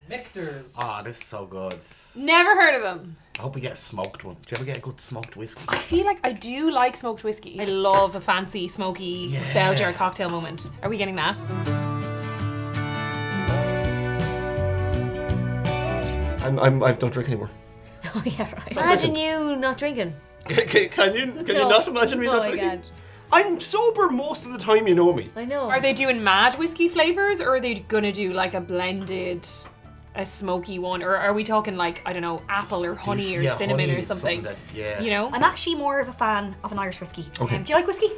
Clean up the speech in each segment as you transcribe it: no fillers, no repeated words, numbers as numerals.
Michter's. Ah, this is so good. Never heard of them. I hope we get a smoked one. Do you ever get a good smoked whiskey? I feel like I do like smoked whiskey. I love a fancy, smoky bell jar cocktail moment. Are we getting that? I don't drink anymore. Oh yeah, right. Imagine you not drinking. Can you not imagine me not drinking? God. I'm sober most of the time, you know me. I know. Are they doing mad whiskey flavors, or are they gonna do like a blended, a smoky one, or are we talking like, I don't know, apple or honey or cinnamon honey or something? that, yeah. You know? I'm actually more of a fan of an Irish whiskey. Okay. Do you like whiskey?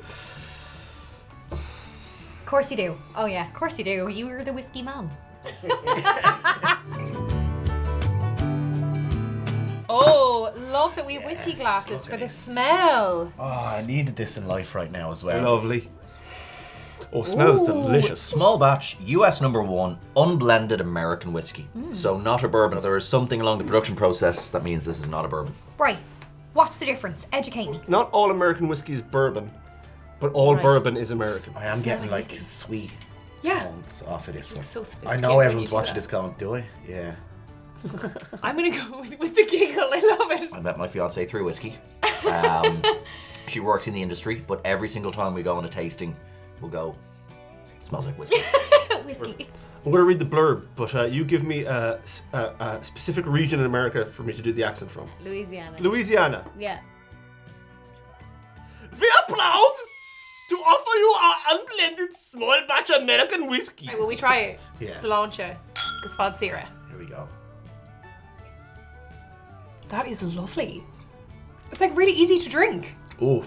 Of course you do. Oh yeah, of course you do. You're the whiskey man. Oh, love that we have whiskey glasses for the smell. Oh, I needed this in life right now as well. Lovely. Oh, smells delicious. Small batch, US #1, unblended American whiskey. So not a bourbon. There is something along the production process that means this is not a bourbon. Right. What's the difference? Educate me. Not all American whiskey is bourbon, but all bourbon is American. I am getting like sweet Yeah. tones off of this one. So I sophisticated. know when everyone's you do watching that. this going, do I? Yeah. I'm gonna go with the giggle. I love it. I met my fiance through whiskey. She works in the industry, but every single time we go on a tasting, we'll go, smells like whiskey. Whiskey. I'm going to read the blurb, but you give me a specific region in America for me to do the accent from. Louisiana. Louisiana. Yeah. We are proud to offer you our unblended small batch American whiskey. Right, will we try it? Yeah. Sláinte. Gosfad Sira. Here we go. That is lovely. It's like really easy to drink. Oh,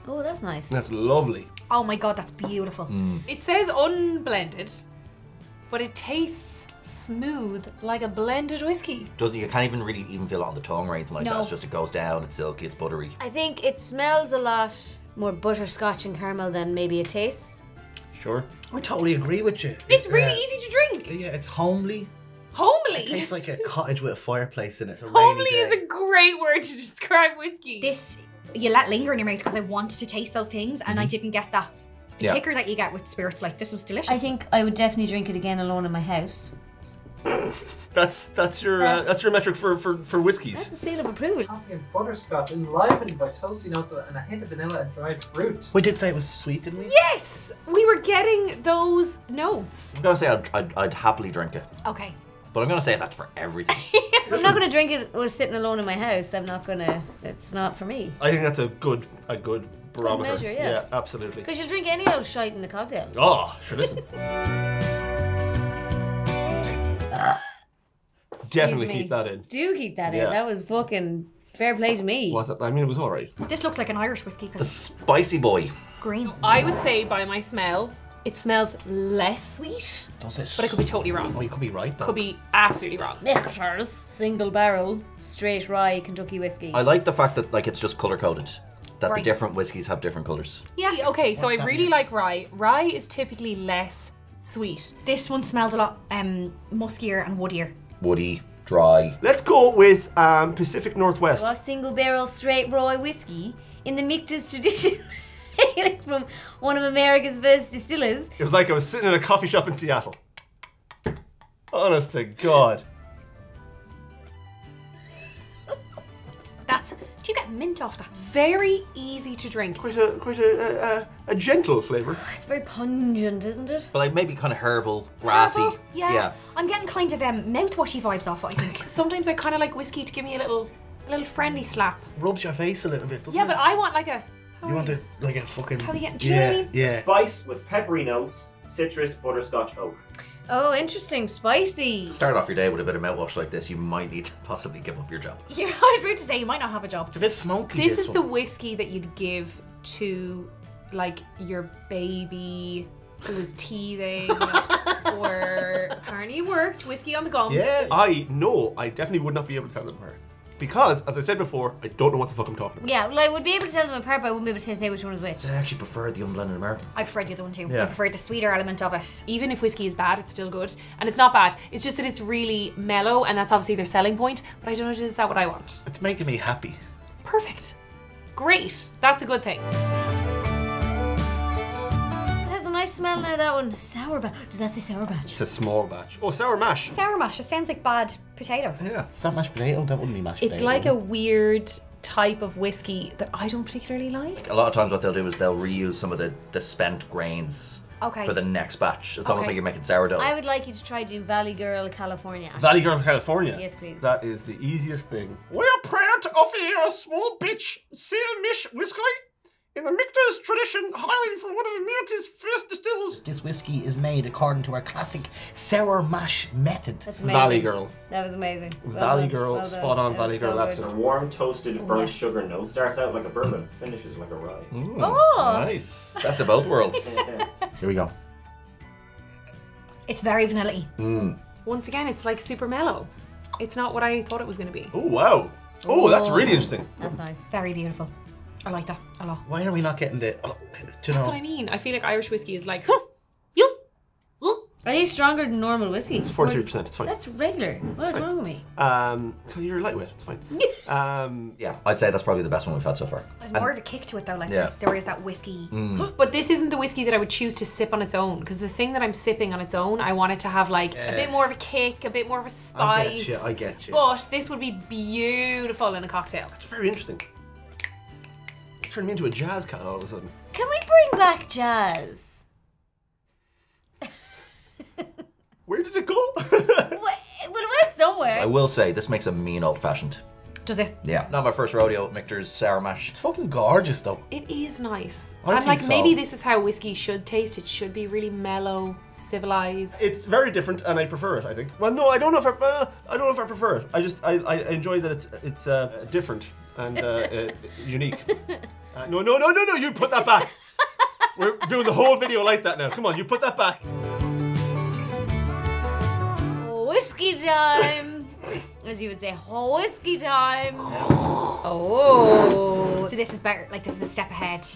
Oh, that's nice. that's lovely. Oh my god, that's beautiful. It says unblended, but it tastes smooth like a blended whiskey. Doesn't you can't even really feel it on the tongue or anything like that. No. It's just it goes down, it's silky, it's buttery. I think it smells a lot more butterscotch and caramel than maybe it tastes. Sure. I totally agree with you. It's really easy to drink. Yeah, it's homely. Homely. It tastes like a cottage with a fireplace in it. Homely is a great word to describe whiskey. This, you let linger in your mouth because I wanted to taste those things and I didn't get that Yeah. kicker that you get with spirits. Like, this was delicious. I think I would definitely drink it again alone in my house. That's your metric for whiskeys. That's a seal of approval. Oh. Butterscotch enlivened by toasty notes and a hint of vanilla and dried fruit. We did say it was sweet, didn't we? Yes, we were getting those notes. I'm gonna say I'd happily drink it, Okay. but I'm gonna say that for everything. I'm not going to drink it when sitting alone in my house. I'm not going to. It's not for me. I think that's a good barometer. measure, yeah. Absolutely. Because you'll drink any old shite in a cocktail. Oh, sure, listen. Definitely me. keep that in. Do keep that Yeah. in. That was fucking fair play to me. Was it? I mean, it was all right. This looks like an Irish whiskey The because spicy boy. green. I would say by my smell, it smells less sweet, Does it? but I could be totally wrong. Oh, you could be right though. Could be absolutely wrong. Michter's single barrel straight rye Kentucky whiskey. I like the fact that like it's just color coded. That the Right. different whiskies have different colors. Yeah. Okay, so What's I that really mean? like rye. Rye is typically less sweet. This one smelled a lot muskier and woodier. Woody, dry. Let's go with Pacific Northwest. A single barrel straight rye whiskey in the Michter's tradition. Hailing from one of America's best distillers. It was like I was sitting in a coffee shop in Seattle. Honest to God. That's. Do you get mint off that? Very easy to drink. Quite a gentle flavour. It's very pungent, isn't it? But like maybe kind of herbal, grassy. Herbal? Yeah. I'm getting kind of mouthwashy vibes off it, I think. Sometimes I kind of like whiskey to give me a little friendly slap. Rubs your face a little bit, doesn't Yeah, it? but I want like a. You want it like a fucking. How are you getting? Do you know what I Yeah, mean? yeah. Spice with peppery notes, citrus, butterscotch, oak. Oh, interesting. Spicy. Start off your day with a bit of mouthwash like this, you might need to possibly give up your job. Yeah, I was about to say you might not have a job. It's a bit smoky. This is the one. whiskey that you'd give to like your baby who was teething or apparently worked whiskey on the gums. Yeah. I know I definitely would not be able to tell them apart. Because, as I said before, I don't know what the fuck I'm talking about. Yeah, well, I would be able to tell them apart, but I wouldn't be able to say which one was which. I actually prefer the unblended American. I prefer the other one too. Yeah. I prefer the sweeter element of it. Even if whiskey is bad, it's still good. And it's not bad. It's just that it's really mellow and that's obviously their selling point. But I don't know, is that what I want? It's making me happy. Perfect. Great. That's a good thing. It has a nice smell now, that one? Sour batch. Does that say sour batch? It's a small batch. Oh, sour mash. Sour mash. It sounds like bad potatoes. Yeah. Is that mashed potato? That wouldn't be mashed It's potato. like a would weird type of whiskey that I don't particularly like. A lot of times what they'll do is they'll reuse some of the spent grains Okay. for the next batch. It's almost Okay. like you're making sourdough. I would like you to try do Valley Girl, California. Valley Girl, California. Yes, please. That is the easiest thing. We are proud to offer you a small bitch Mish whiskey in the Michter's tradition, highly from one of America's first distillers. This whiskey is made according to our classic sour mash method. That's amazing. Valley Girl. That was amazing. Valley done. Girl, Well done. spot on That Valley was Girl, so that's good. it. A warm, toasted, burnt sugar note. Starts out like a bourbon, finishes like a rye. Oh. Nice. Best of both worlds. Here we go. It's very vanilla-y. Once again, it's like super mellow. It's not what I thought it was going to be. Oh, wow. Oh, that's really interesting. That's nice. Very beautiful. I like that a lot. Why are we not getting the... Oh, do you That's know? what I mean. I feel like Irish whiskey is like, Are these stronger than normal whiskey? 43%, it's fine. That's regular. What is wrong with me? You're lightweight, it's fine. Yeah, I'd say that's probably the best one we've had so far. There's more of a kick to it though. Like Yeah. there is that whiskey. but this isn't the whiskey that I would choose to sip on its own. Because the thing that I'm sipping on its own, I want it to have like a bit more of a kick, a bit more of a spice. I get you. But this would be beautiful in a cocktail. It's very interesting. Turned me into a jazz cat all of a sudden. Can we bring back jazz? Where did it go? Well, it went somewhere. I will say, this makes a mean old-fashioned. Does it? Yeah. Not my first rodeo, Michter's sour mash. It's fucking gorgeous though. It is nice. I And think like so. maybe this is how whiskey should taste. It should be really mellow, civilized. It's very different, and I prefer it. I think. Well, no, I don't know if I don't know if I prefer it. I enjoy that it's different and unique. No! You put that back. We're doing the whole video like that now. Come on, you put that back. Whiskey time. As you would say, whiskey time. Oh. So this is better. Like this is a step ahead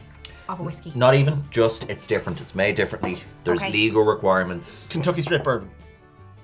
of a whiskey. Not even, just it's different. It's made differently. There's Okay. legal requirements. Kentucky straight bourbon.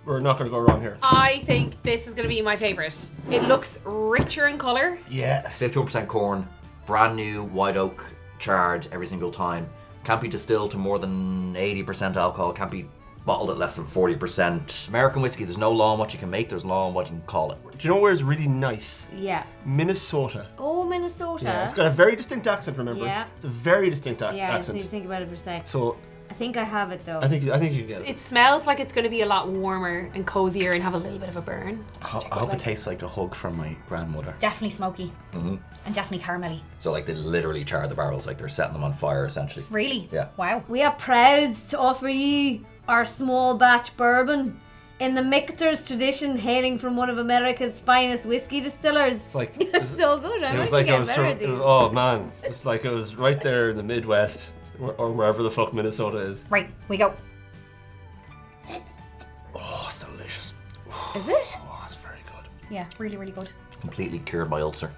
We're not going to go wrong here. I think this is going to be my favorite. It looks richer in color. Yeah. 51% corn, brand new white oak, charred every single time. Can't be distilled to more than 80% alcohol. Can't be bottled at less than 40%. American whiskey, there's no law on what you can make. There's law on what you can call it. Do you know where it's really nice? Yeah. Minnesota. Oh, Minnesota. Yeah, it's got a very distinct accent. Remember? Yeah. It's a very distinct Yeah, I just need accent. to think about it for a sec. So I think I have it though. I think you get it. It smells like it's going to be a lot warmer and cozier and have a little bit of a burn. I hope it tastes like a hug from my grandmother. Definitely smoky. And definitely caramelly. So like they literally char the barrels, like they're setting them on fire essentially. Really? Yeah. Wow. We are proud to offer you our small batch bourbon in the Michter's tradition, hailing from one of America's finest whiskey distillers. It's like It's so good. I'm it was really like I getting was. better at these. Oh man, it's like it was right there in the Midwest or wherever the fuck Minnesota is. Right, we go. Oh, it's delicious. Is it? Oh, it's very good. Yeah, really, really good. Completely cured my ulcer.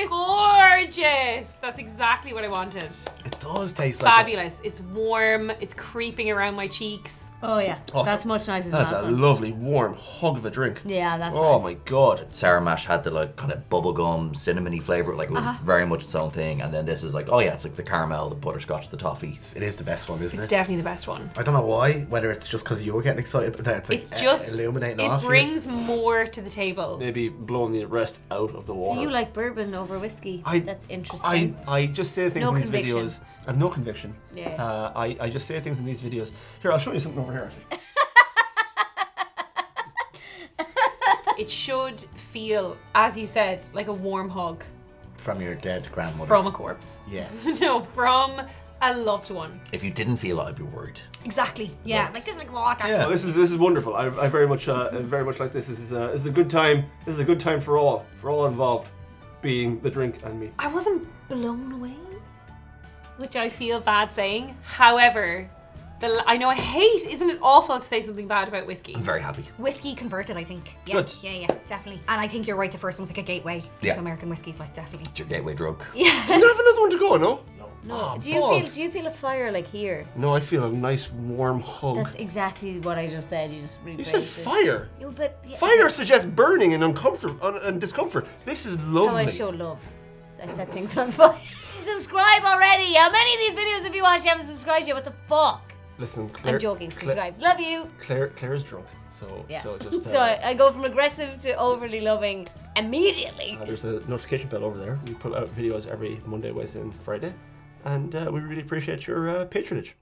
Gorgeous! That's exactly what I wanted. It does taste like Fabulous. It's warm. It's creeping around my cheeks. Oh yeah, Awesome. that's much nicer than That's last a one. lovely, warm hug of a drink. Yeah, that's Oh nice. my god. Sour mash had the like kind of bubblegum, cinnamony flavour, like it was very much its own thing. And then this is like, oh yeah, it's like the caramel, the butterscotch, the toffee. It is the best one, isn't It's it? definitely the best one. I don't know why, whether it's just because you were getting excited, but it's like It's just, illuminating it off you. brings more to the table. Maybe blowing the rest out of the water. So you like bourbon over whiskey? That's interesting. I just say things No in these conviction. videos. I have no conviction. Yeah. I just say things in these videos. Here, I'll show you something over here. Actually. It should feel, as you said, like a warm hug From your dead grandmother. from a corpse. Yes. No, from a loved one. If you didn't feel it, I'd be worried. Exactly. Yeah, like this is like water. Oh, this is wonderful. I very much like this. This is a good time. This is a good time for all involved, being the drink and me. I wasn't blown away, which I feel bad saying. However, I know isn't it awful to say something bad about whiskey? I'm very happy. Whiskey converted, I think. Yeah, Good. yeah, definitely. And I think you're right. The first one's like a gateway Yeah. to American whiskies, like definitely. It's your gateway drug. Do you have another one to go? No. no. Oh, do you balls. feel a fire like here? No, I feel a nice warm hug. That's exactly what I just said. You just you rephrased said it. fire. Yeah, but yeah, Fire suggests burning and and discomfort. This is That's lovely. how I show love. I set things on fire. Subscribe already. How many of these videos have you watched? You haven't subscribed yet. What the fuck? Listen, Claire. I'm joking. Subscribe. Love you. Claire's drunk, so Yeah. so just. So I go from aggressive to overly loving immediately. There's a notification bell over there. We put out videos every Monday, Wednesday, and Friday, and we really appreciate your patronage.